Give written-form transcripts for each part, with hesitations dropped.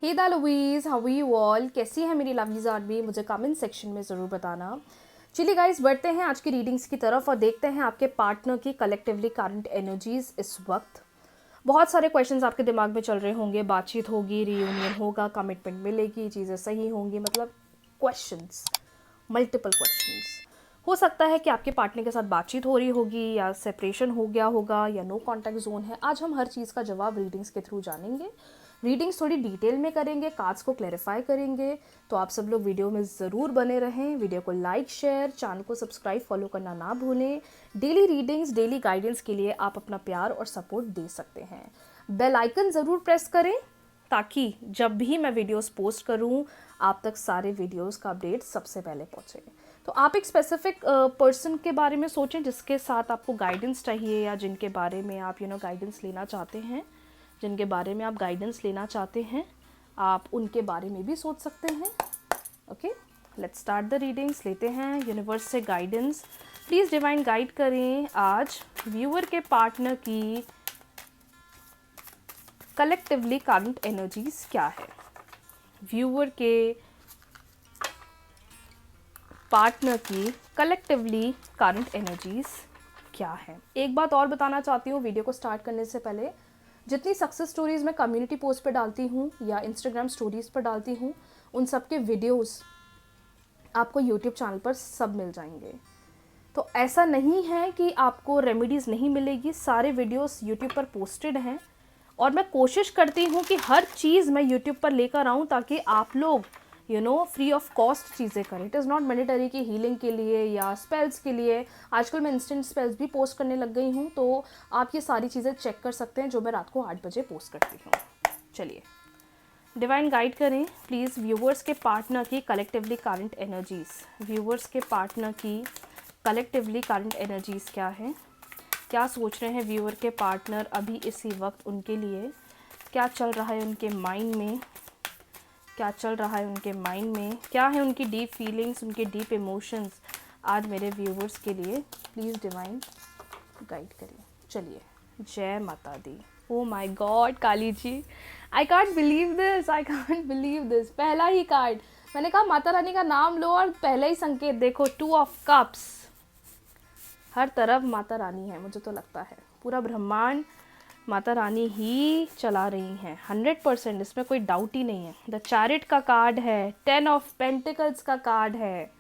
Hey the lovelies, how you all? कैसी है मेरी लवलीज आदमी? मुझे कमेंट सेक्शन में ज़रूर बताना। चलिए गाइस, बढ़ते हैं आज की रीडिंग्स की तरफ और देखते हैं आपके पार्टनर की कलेक्टिवली करंट एनर्जीज इस वक्त। बहुत सारे क्वेश्चंस आपके दिमाग में चल रहे होंगे। बातचीत होगी, रियूनियन होगा, कमिटमेंट मिलेगी, चीज़ें सही होंगी, मतलब क्वेश्चंस, मल्टीपल क्वेश्चंस। हो सकता है कि आपके पार्टनर के साथ बातचीत हो रही होगी या सेपरेशन हो गया होगा या नो कॉन्टैक्ट जोन है। आज हम हर चीज़ का जवाब रीडिंग्स के थ्रू जानेंगे। रीडिंग्स थोड़ी डिटेल में करेंगे, कार्ड्स को क्लैरिफाई करेंगे। तो आप सब लोग वीडियो में ज़रूर बने रहें। वीडियो को लाइक, शेयर, चैनल को सब्सक्राइब, फॉलो करना ना भूलें। डेली रीडिंग्स, डेली गाइडेंस के लिए आप अपना प्यार और सपोर्ट दे सकते हैं। बेल आइकन ज़रूर प्रेस करें ताकि जब भी मैं वीडियोस पोस्ट करूं आप तक सारे वीडियोस का अपडेट सबसे पहले पहुंचे। तो आप एक स्पेसिफिक पर्सन के बारे में सोचें जिसके साथ आपको गाइडेंस चाहिए या जिनके बारे में आप गाइडेंस लेना चाहते हैं। जिनके बारे में आप गाइडेंस लेना चाहते हैं आप उनके बारे में भी सोच सकते हैं। Okay, let's start the readings. लेते हैं यूनिवर्स से गाइडेंस। प्लीज़ डिवाइन गाइड करें आज व्यूअर के पार्टनर की कलेक्टिवली करंट एनर्जीज क्या है। व्यूअर के पार्टनर की कलेक्टिवली करंट एनर्जीज क्या है। एक बात और बताना चाहती हूँ वीडियो को स्टार्ट करने से पहले, जितनी सक्सेस स्टोरीज मैं कम्युनिटी पोस्ट पे डालती हूँ या इंस्टाग्राम स्टोरीज पर डालती हूँ उन सब के वीडियोस आपको यूट्यूब चैनल पर सब मिल जाएंगे। तो ऐसा नहीं है कि आपको रेमेडीज़ नहीं मिलेगी, सारे वीडियोस यूट्यूब पर पोस्टेड हैं और मैं कोशिश करती हूँ कि हर चीज़ मैं यूट्यूब पर लेकर आऊँ ताकि आप लोग फ्री ऑफ कॉस्ट चीज़ें करें। इट इज़ नॉट मैंडेटरी कि हीलिंग के लिए या स्पेल्स के लिए। आजकल मैं इंस्टेंट स्पेल्स भी पोस्ट करने लग गई हूँ, तो आप ये सारी चीज़ें चेक कर सकते हैं जो मैं रात को 8 बजे पोस्ट करती हूँ। चलिए, डिवाइन गाइड करें प्लीज़ व्यूवर्स के पार्टनर की कलेक्टिवली करंट एनर्जीज़। व्यूवर्स के पार्टनर की कलेक्टिवली करंट एनर्जीज़ क्या है, क्या सोच रहे हैं व्यूअर के पार्टनर अभी इसी वक्त उनके लिए, क्या चल रहा है उनके माइंड में, क्या चल रहा है उनके माइंड में, क्या है उनकी डीप फीलिंग्स, उनके डीप इमोशंस आज मेरे व्यूवर्स के लिए। प्लीज़ डिवाइन गाइड करिए। चलिए, जय माता दी। Oh my God Kali ji, I can't believe this, I can't believe this. पहला ही कार्ड, मैंने कहा माता रानी का नाम लो और पहला ही संकेत देखो, 2 ऑफ कप्स। हर तरफ माता रानी है, मुझे तो लगता है पूरा ब्रह्मांड माता रानी ही चला रही हैं 100%, इसमें कोई डाउट ही नहीं है। द चैरिट का कार्ड है, 10 ऑफ पेंटिकल्स का कार्ड है,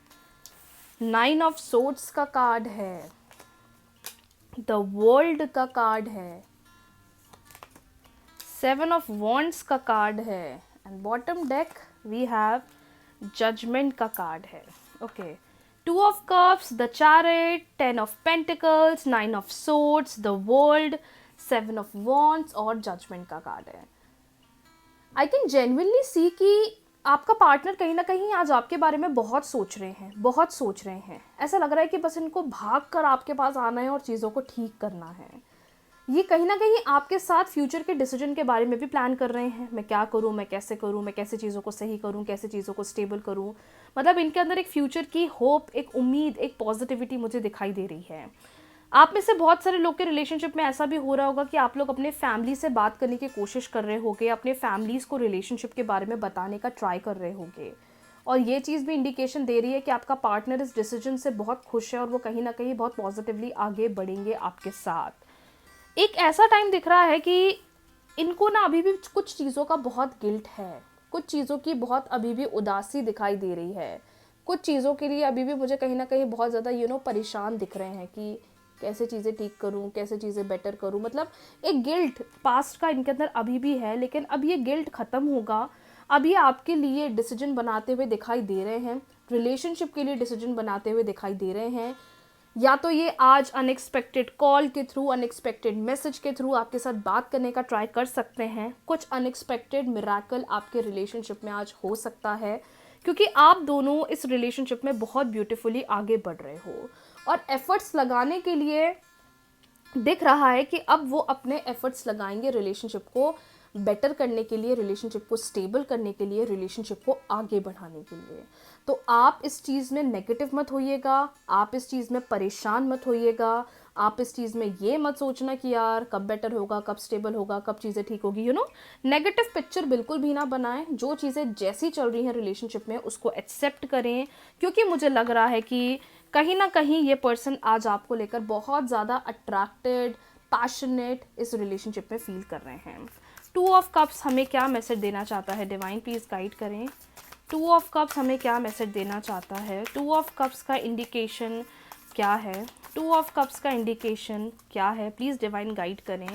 9 ऑफ सोर्ड्स का कार्ड है, द वर्ल्ड का कार्ड है, 7 ऑफ वॉन्ड्स का कार्ड है and bottom deck we have judgement का कार्ड है। Okay, 2 of cups, the chariot, 10 of pentacles, 9 of swords, the world, 7 of wands और जजमेंट का कार्ड है। आई कैन जेन्युइनली सी कि आपका पार्टनर कहीं ना कहीं आज आपके बारे में बहुत सोच रहे हैं, बहुत सोच रहे हैं। ऐसा लग रहा है कि बस इनको भाग कर आपके पास आना है और चीज़ों को ठीक करना है। ये कहीं ना कहीं आपके साथ फ्यूचर के डिसीजन के बारे में भी प्लान कर रहे हैं। मैं क्या करूँ, मैं कैसे करूँ, मैं कैसे चीज़ों को सही करूँ, कैसे चीज़ों को स्टेबल करूँ। मतलब इनके अंदर एक फ्यूचर की होप, एक उम्मीद, एक पॉजिटिविटी मुझे दिखाई दे रही है। आप में से बहुत सारे लोग के रिलेशनशिप में ऐसा भी हो रहा होगा कि आप लोग अपने फैमिली से बात करने की कोशिश कर रहे होंगे, अपने फैमिलीज़ को रिलेशनशिप के बारे में बताने का ट्राई कर रहे होंगे। और ये चीज़ भी इंडिकेशन दे रही है कि आपका पार्टनर इस डिसीजन से बहुत खुश है और वो कहीं ना कहीं बहुत पॉजिटिवली आगे बढ़ेंगे आपके साथ। एक ऐसा टाइम दिख रहा है कि इनको ना अभी भी कुछ चीज़ों का बहुत गिल्ट है, कुछ चीज़ों की बहुत अभी भी उदासी दिखाई दे रही है, कुछ चीज़ों के लिए अभी भी मुझे कहीं ना कहीं बहुत ज़्यादा परेशान दिख रहे हैं कि कैसे चीज़ें ठीक करूं, कैसे चीज़ें बेटर करूं। मतलब एक गिल्ट पास्ट का इनके अंदर अभी भी है, लेकिन अब ये गिल्ट ख़त्म होगा। अब ये आपके लिए डिसीजन बनाते हुए दिखाई दे रहे हैं, रिलेशनशिप के लिए डिसीजन बनाते हुए दिखाई दे रहे हैं। या तो ये आज अनएक्सपेक्टेड कॉल के थ्रू, अनएक्सपेक्टेड मैसेज के थ्रू आपके साथ बात करने का ट्राई कर सकते हैं। कुछ अनएक्सपेक्टेड मिरेकल आपके रिलेशनशिप में आज हो सकता है क्योंकि आप दोनों इस रिलेशनशिप में बहुत ब्यूटीफुली आगे बढ़ रहे हो और एफर्ट्स लगाने के लिए दिख रहा है कि अब वो अपने एफर्ट्स लगाएंगे रिलेशनशिप को बेटर करने के लिए, रिलेशनशिप को स्टेबल करने के लिए, रिलेशनशिप को आगे बढ़ाने के लिए। तो आप इस चीज़ में नेगेटिव मत होइएगा, आप इस चीज़ में परेशान मत होइएगा, आप इस चीज़ में ये मत सोचना कि यार कब बेटर होगा, कब स्टेबल होगा, कब चीज़ें ठीक होगी, नेगेटिव पिक्चर बिल्कुल भी ना बनाएं। जो चीज़ें जैसी चल रही हैं रिलेशनशिप में उसको एक्सेप्ट करें, क्योंकि मुझे लग रहा है कि कहीं ना कहीं ये पर्सन आज आपको लेकर बहुत ज़्यादा अट्रैक्टेड, पैशनेट इस रिलेशनशिप में फील कर रहे हैं। 2 ऑफ कप्स हमें क्या मैसेज देना चाहता है? डिवाइन प्लीज़ गाइड करें। 2 ऑफ कप्स हमें क्या मैसेज देना चाहता है? 2 ऑफ कप्स का इंडिकेशन क्या है? 2 ऑफ कप्स का इंडिकेशन क्या है? प्लीज़ डिवाइन गाइड करें।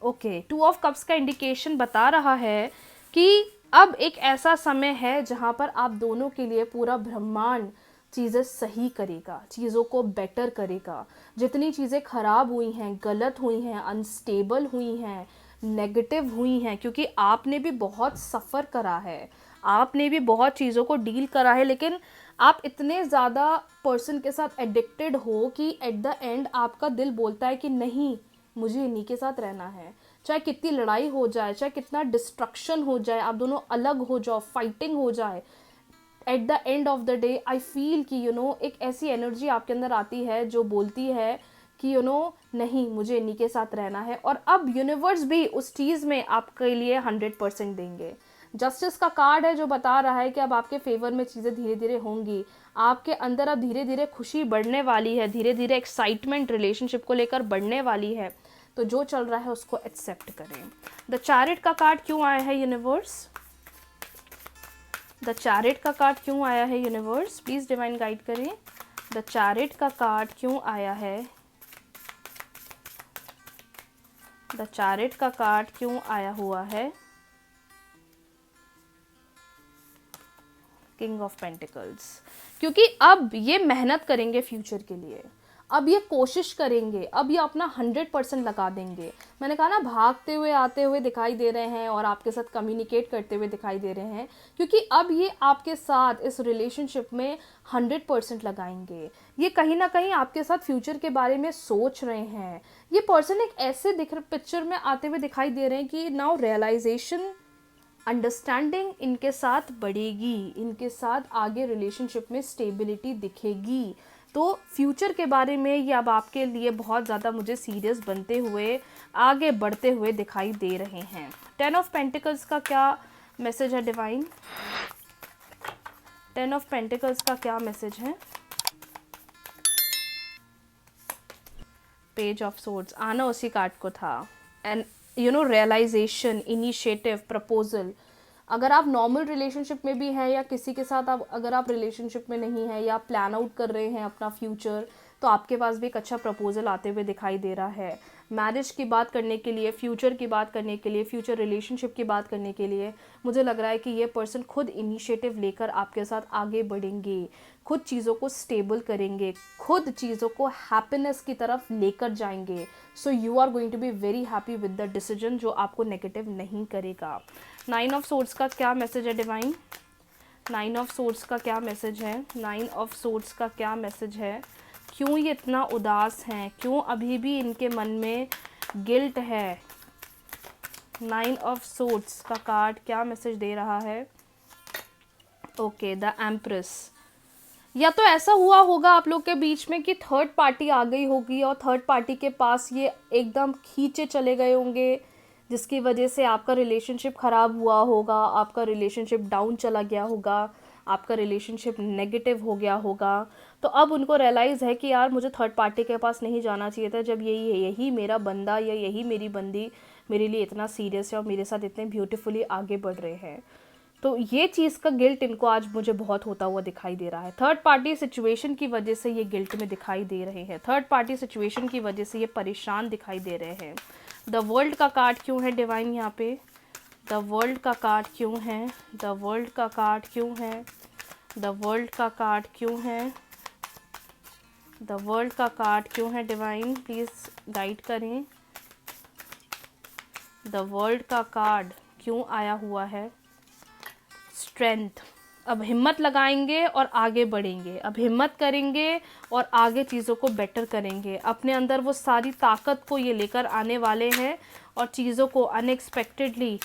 ओके, 2 ऑफ कप्स का इंडिकेशन बता रहा है कि अब एक ऐसा समय है जहाँ पर आप दोनों के लिए पूरा ब्रह्मांड चीज़ें सही करेगा, चीज़ों को बेटर करेगा। जितनी चीज़ें ख़राब हुई हैं, गलत हुई हैं, अनस्टेबल हुई हैं, नेगेटिव हुई हैं, क्योंकि आपने भी बहुत सफ़र करा है, आपने भी बहुत चीज़ों को डील करा है, लेकिन आप इतने ज़्यादा पर्सन के साथ एडिक्टेड हो कि एट द एंड आपका दिल बोलता है कि नहीं, मुझे इन्हीं के साथ रहना है। चाहे कितनी लड़ाई हो जाए, चाहे कितना डिस्ट्रक्शन हो जाए, आप दोनों अलग हो जाओ, फाइटिंग हो जाए, at the end of the day I feel कि एक ऐसी एनर्जी आपके अंदर आती है जो बोलती है कि नहीं, मुझे इन्हीं के साथ रहना है। और अब यूनिवर्स भी उस चीज़ में आपके लिए 100% देंगे। जस्टिस का कार्ड है जो बता रहा है कि अब आपके फेवर में चीज़ें धीरे धीरे होंगी, आपके अंदर अब धीरे धीरे खुशी बढ़ने वाली है, धीरे धीरे एक्साइटमेंट रिलेशनशिप को लेकर बढ़ने वाली है। तो जो चल रहा है उसको एक्सेप्ट करें। द चैरिट का कार्ड क्यों आया है यूनिवर्स? द चैरिट का कार्ड क्यों आया है यूनिवर्स? प्लीज़ डिवाइन गाइड करें। द चैरिट का कार्ड क्यों आया है? द चैरिट का कार्ड क्यों आया हुआ है? King of pentacles. क्योंकि अब ये मेहनत करेंगे फ्यूचर के लिए, अब ये कोशिश करेंगे, अब ये अपना 100% लगा देंगे। मैंने कहा ना, भागते हुए आते हुए दिखाई दे रहे हैं और आपके साथ कम्युनिकेट करते हुए दिखाई दे रहे हैं, क्योंकि अब ये आपके साथ इस रिलेशनशिप में 100% लगाएंगे। ये कहीं ना कहीं आपके साथ फ्यूचर के बारे में सोच रहे हैं। ये पर्सन एक ऐसे पिक्चर में आते हुए दिखाई दे रहे हैं कि नाउ रियलाइजेशन, अंडरस्टैंडिंग इनके साथ बढ़ेगी, इनके साथ आगे रिलेशनशिप में स्टेबिलिटी दिखेगी। तो फ्यूचर के बारे में ये अब आपके लिए बहुत ज़्यादा मुझे सीरियस बनते हुए, आगे बढ़ते हुए दिखाई दे रहे हैं। 10 ऑफ पेंटिकल्स का क्या मैसेज है डिवाइन? 10 ऑफ पेंटिकल्स का क्या मैसेज है? पेज ऑफ सोर्ड्स आना उसी कार्ड को था। And realisation, initiative, proposal. अगर आप नॉर्मल रिलेशनशिप में भी हैं या किसी के साथ अगर आप रिलेशनशिप में नहीं हैं या प्लान आउट कर रहे हैं अपना फ्यूचर, तो आपके पास भी एक अच्छा प्रपोजल आते हुए दिखाई दे रहा है। मैरिज की बात करने के लिए, फ्यूचर की बात करने के लिए, फ्यूचर रिलेशनशिप की बात करने के लिए मुझे लग रहा है कि ये पर्सन खुद इनिशिएटिव लेकर आपके साथ आगे बढ़ेंगे, खुद चीज़ों को स्टेबल करेंगे, खुद चीज़ों को हैप्पीनेस की तरफ लेकर जाएंगे। So you are going to be very happy with the decision जो आपको नेगेटिव नहीं करेगा। 9 ऑफ सोर्ड्स का क्या मैसेज है डिवाइन? 9 ऑफ सोर्ड्स का क्या मैसेज है? 9 ऑफ सोर्ड्स का क्या मैसेज है? क्यों ये इतना उदास हैं? क्यों अभी भी इनके मन में गिल्ट है? 9 ऑफ सोर्ड्स का कार्ड क्या मैसेज दे रहा है? Okay, the empress. या तो ऐसा हुआ होगा आप लोग के बीच में कि थर्ड पार्टी आ गई होगी और थर्ड पार्टी के पास ये एकदम खींचे चले गए होंगे, जिसकी वजह से आपका रिलेशनशिप ख़राब हुआ होगा, आपका रिलेशनशिप डाउन चला गया होगा, आपका रिलेशनशिप नेगेटिव हो गया होगा। तो अब उनको रियलाइज़ है कि यार मुझे थर्ड पार्टी के पास नहीं जाना चाहिए था, जब यही मेरा बंदा या यही मेरी बंदी मेरे लिए इतना सीरियस है और मेरे साथ इतने ब्यूटीफुली आगे बढ़ रहे हैं। तो ये चीज़ का गिल्ट इनको आज मुझे बहुत होता हुआ दिखाई दे रहा है। थर्ड पार्टी सिचुएशन की वजह से ये गिल्ट में दिखाई दे रहे हैं, थर्ड पार्टी सिचुएशन की वजह से ये परेशान दिखाई दे रहे हैं। द वर्ल्ड का कार्ड क्यों है डिवाइन यहाँ पे? द वर्ल्ड का कार्ड क्यों है? द वर्ल्ड का कार्ड क्यों है? द वर्ल्ड का कार्ड क्यों है? द वर्ल्ड का कार्ड क्यों है डिवाइन? प्लीज़ गाइड करें। द वर्ल्ड का कार्ड क्यों आया हुआ है? स्ट्रेंथ। अब हिम्मत लगाएंगे और आगे बढ़ेंगे, अब हिम्मत करेंगे और आगे चीज़ों को बेटर करेंगे। अपने अंदर वो सारी ताकत को ये लेकर आने वाले हैं और चीज़ों को अनएक्सपेक्टेडली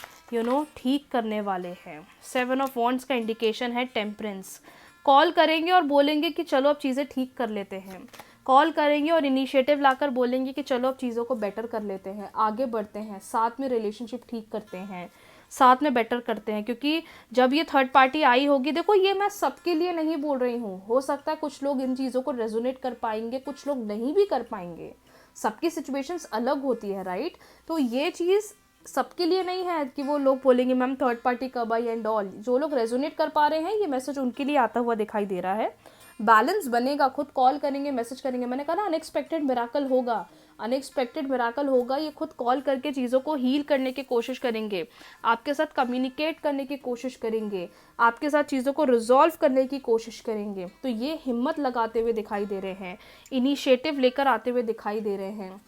ठीक करने वाले हैं। 7 ऑफ वॉन्ड्स का इंडिकेशन है टेम्परेंस। कॉल करेंगे और बोलेंगे कि चलो अब चीज़ें ठीक कर लेते हैं। कॉल करेंगे और इनिशिएटिव लाकर बोलेंगे कि चलो अब चीज़ों को बेटर कर लेते हैं, आगे बढ़ते हैं, साथ में रिलेशनशिप ठीक करते हैं, साथ में बेटर करते हैं। क्योंकि जब ये थर्ड पार्टी आई होगी, देखो ये मैं सबके लिए नहीं बोल रही हूँ, हो सकता है कुछ लोग इन चीज़ों को रेजोनेट कर पाएंगे, कुछ लोग नहीं भी कर पाएंगे, सबकी सिचुएशंस अलग होती है, राइट। तो ये चीज़ सबके लिए नहीं है कि वो लोग बोलेंगे मैम थर्ड पार्टी कब आई एंड ऑल। जो लोग रेजोनेट कर पा रहे हैं ये मैसेज उनके लिए आता हुआ दिखाई दे रहा है। बैलेंस बनेगा, खुद कॉल करेंगे, मैसेज करेंगे। मैंने कहा ना अनएक्सपेक्टेड मिराकल होगा, अनएक्सपेक्टेड मिराकल होगा। ये खुद कॉल करके चीज़ों को हील करने की कोशिश करेंगे, आपके साथ कम्युनिकेट करने की कोशिश करेंगे, आपके साथ चीज़ों को रिजॉल्व करने की कोशिश करेंगे। तो ये हिम्मत लगाते हुए दिखाई दे रहे हैं, इनिशिएटिव लेकर आते हुए दिखाई दे रहे हैं,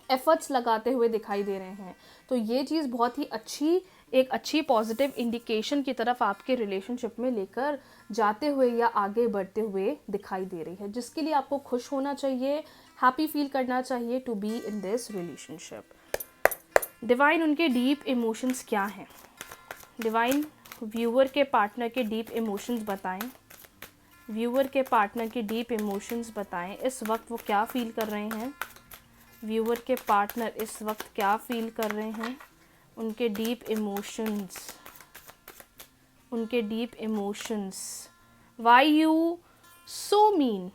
एफर्ट्स लगाते हुए दिखाई दे रहे हैं। तो ये चीज़ बहुत ही एक अच्छी पॉजिटिव इंडिकेशन की तरफ आपके रिलेशनशिप में लेकर जाते हुए या आगे बढ़ते हुए दिखाई दे रही है, जिसके लिए आपको खुश होना चाहिए, हैप्पी फील करना चाहिए to be in this relationship. Divine उनके डीप इमोशंस क्या हैं? डिवाइन व्यूअर के पार्टनर के डीप इमोशंस बताएं, व्यूअर के पार्टनर के डीप इमोशंस बताएं। इस वक्त वो क्या फील कर रहे हैं? व्यूअर के पार्टनर इस वक्त क्या फील कर रहे हैं? उनके डीप इमोशंस, उनके deep emotions. Why you so mean?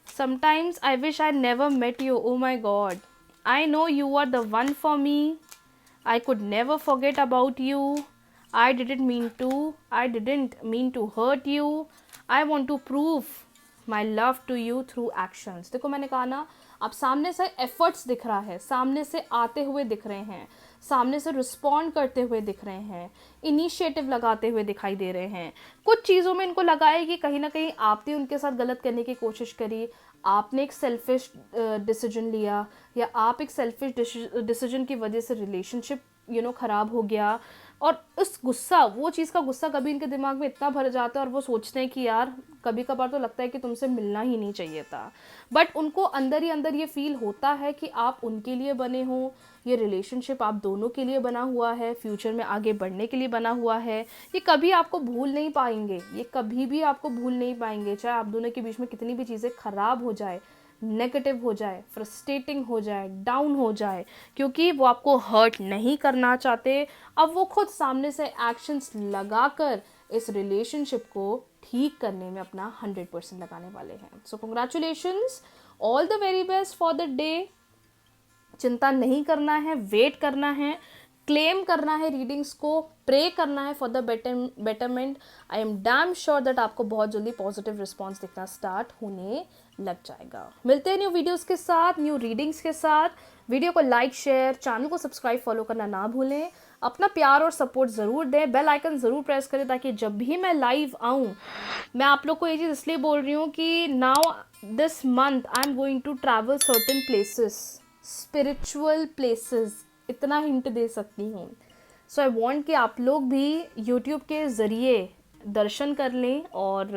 Sometimes I wish I never met you. Oh my God, I know you are the one for me. I could never forget about you. I didn't mean to hurt you. I want to prove my love to you through actions. देखो मैंने कहा ना, आप सामने से efforts दिख रहा है, सामने से आते हुए दिख रहे हैं, सामने से रिस्पॉन्ड करते हुए दिख रहे हैं, इनिशिएटिव लगाते हुए दिखाई दे रहे हैं। कुछ चीज़ों में इनको लगा है कि कहीं ना कहीं आपने उनके साथ गलत करने की कोशिश करी, आपने एक सेल्फिश डिसीजन लिया, या आप एक सेल्फिश डिसीजन की वजह से रिलेशनशिप ख़राब हो गया। और उस गुस्सा, वो चीज़ का गुस्सा कभी इनके दिमाग में इतना भर जाता है और वो सोचते हैं कि यार कभी कभार तो लगता है कि तुमसे मिलना ही नहीं चाहिए था। बट उनको अंदर ही अंदर ये फील होता है कि आप उनके लिए बने हो, ये रिलेशनशिप आप दोनों के लिए बना हुआ है, फ्यूचर में आगे बढ़ने के लिए बना हुआ है। ये कभी आपको भूल नहीं पाएंगे, ये कभी भी आपको भूल नहीं पाएंगे, चाहे आप दोनों के बीच में कितनी भी चीज़ें ख़राब हो जाए, नेगेटिव हो जाए, फ्रस्ट्रेटिंग हो जाए, डाउन हो जाए, क्योंकि वो आपको हर्ट नहीं करना चाहते। अब वो खुद सामने से एक्शंस लगाकर इस रिलेशनशिप को ठीक करने में अपना 100% लगाने वाले हैं। सो congratulations, all the very best for the day. चिंता नहीं करना है, वेट करना है, क्लेम करना है रीडिंग्स को, प्रे करना है for the betterment. I am damn sure that आपको बहुत जल्दी पॉजिटिव रिस्पॉन्स दिखना स्टार्ट होने लग जाएगा। मिलते हैं न्यू वीडियोस के साथ, न्यू रीडिंग्स के साथ। वीडियो को लाइक, शेयर, चैनल को सब्सक्राइब, फॉलो करना ना भूलें। अपना प्यार और सपोर्ट ज़रूर दें, बेल आइकन ज़रूर प्रेस करें ताकि जब भी मैं लाइव आऊँ, मैं आप लोग को ये चीज़ इसलिए बोल रही हूँ कि now this month I am going to travel certain places, spiritual places, इतना हिंट दे सकती हूँ। सो आई वॉन्ट कि आप लोग भी यूट्यूब के ज़रिए दर्शन कर लें और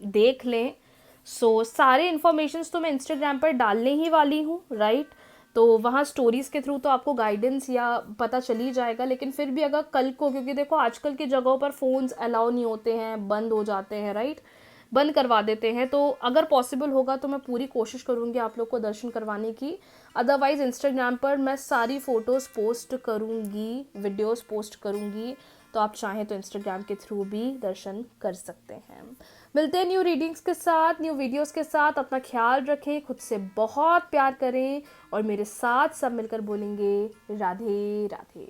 देख लें। सो सारे इन्फॉर्मेशंस तो मैं इंस्टाग्राम पर डालने ही वाली हूँ, राइट। तो वहाँ स्टोरीज़ के थ्रू तो आपको गाइडेंस या पता चल ही जाएगा, लेकिन फिर भी अगर कल को, क्योंकि देखो आजकल की जगहों पर फ़ोन्स अलाउ नहीं होते हैं, बंद हो जाते हैं, राइट, बंद करवा देते हैं। तो अगर पॉसिबल होगा तो मैं पूरी कोशिश करूँगी आप लोग को दर्शन करवाने की। अदरवाइज़ इंस्टाग्राम पर मैं सारी फ़ोटोज़ पोस्ट करूँगी, वीडियोज़ पोस्ट करूँगी, तो आप चाहें तो इंस्टाग्राम के थ्रू भी दर्शन कर सकते हैं। मिलते हैं न्यू रीडिंग्स के साथ, न्यू वीडियोस के साथ। अपना ख्याल रखें, खुद से बहुत प्यार करें और मेरे साथ सब मिलकर बोलेंगे राधे राधे।